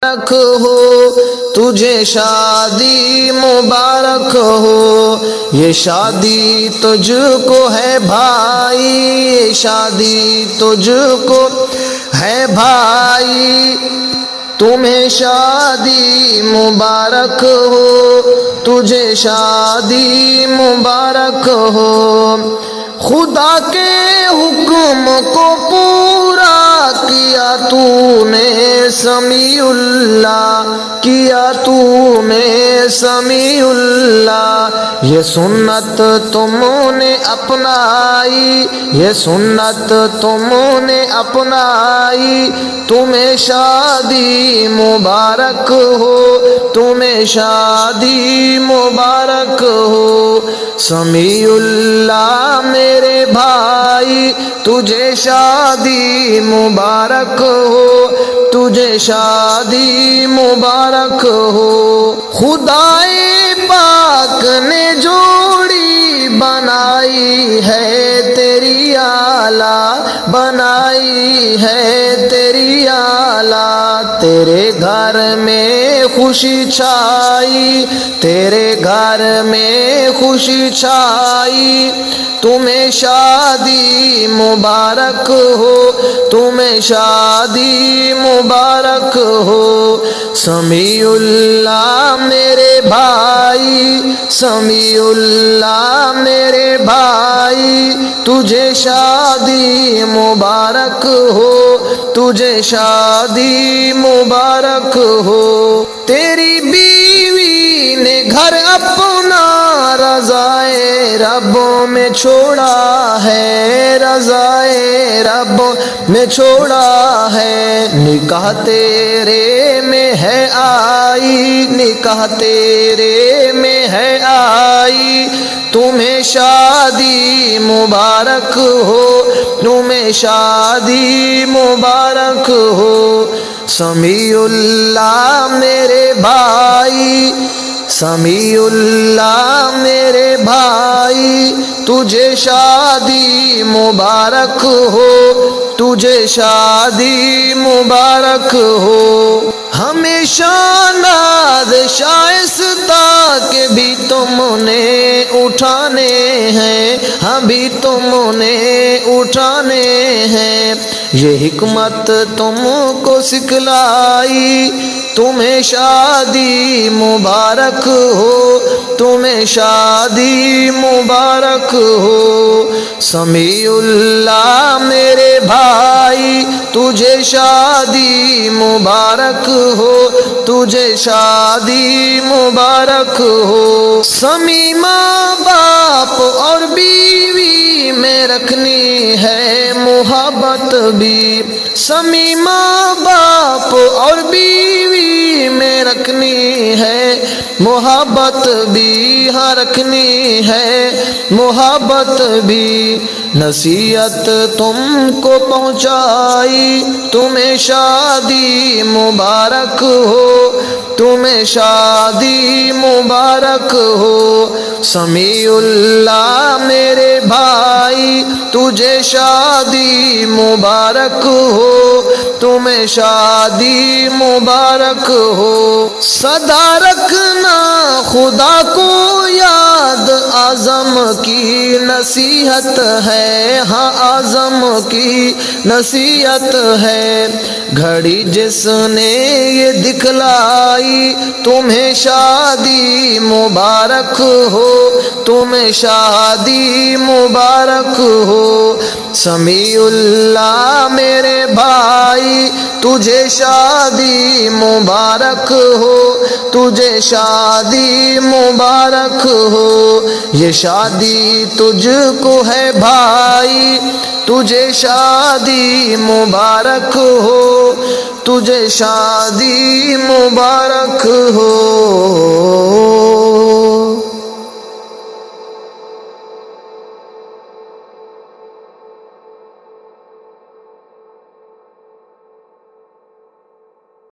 मुबारक हो, तुझे शादी मुबारक हो। ये शादी तुझको है भाई, ये शादी तुझको है भाई। तुम्हें शादी मुबारक हो, तुझे शादी मुबारक हो। खुदा के हुक्म को पूरा किया तूने समीउल्लाह, किया तूने समीउल्लाह। ये सुन्नत तुमने अपनाई, ये सुन्नत तुमने अपनाई। तुम्हें शादी मुबारक हो, तुम्हें शादी मुबारक हो। समीउल्लाह मेरे भाई, तुझे शादी मुबारक हो, तुझे शादी मुबारक हो। खुदाए पाक ने जोड़ी बनाई है तेरी आला, बनाई है तेरी आला। तेरे घर में खुशी छाई, तेरे घर में खुशी छाई। तुम्हें शादी मुबारक हो, तुम्हें शादी मुबारक हो। समीउल्लाह मेरे भाई, समीउल्लाह मेरे भाई। तुझे शादी मुबारक हो, तुझे शादी मुबारक हो। तेरी बीवी ने घर अपना रज़ाए रब में छोड़ा है, रज़ाए रब में छोड़ा है। निकाह तेरे में है आई, निकाह तेरे में है आई। तुम्हें शादी मुबारक हो, तुम्हें शादी मुबारक हो। समीउल्लाह मेरे भाई, समीउल्लाह मेरे भाई। तुझे शादी मुबारक हो, तुझे शादी मुबारक हो। हमेशा नाज शाइस्ता के भी तुमने उठाने हैं, हाँ भी तुमने उठाने हैं। ये हिकमत तुमको सिखलाई। तुम्हें शादी मुबारक हो, तुम्हें शादी मुबारक हो। समीउल्लाह मेरे भाई, तुझे शादी मुबारक हो, तुझे शादी मुबारक हो। समी माँ बाप और बीवी में रखनी है मुहब्बत भी, समी माँ बाप और बीवी में रखनी है मुहब्बत भी, हाँ रखनी है मुहब्बत भी। नसीहत तुमको पहुँचाई, तुम्हें शादी मुबारक हो, तुम्हें शादी मुबारक हो। समीउल्लाह मेरे भाई, तुझे शादी मुबारक हो, तुम्हें शादी मुबारक हो। सदा रखना खुदा को याद, आज़म की नसीहत है, हाँ आज़म की नसीहत है। घड़ी जिसने ये दिखलाई, तुम्हें शादी मुबारक हो, तुम्हें शादी मुबारक हो। समीउल्लाह मेरे भाई, तुझे शादी मुबारक हो, तुझे शादी मुबारक हो। ये शादी तुझको है भाई, तुझे शादी मुबारक हो, तुझे शादी मुबारक हो।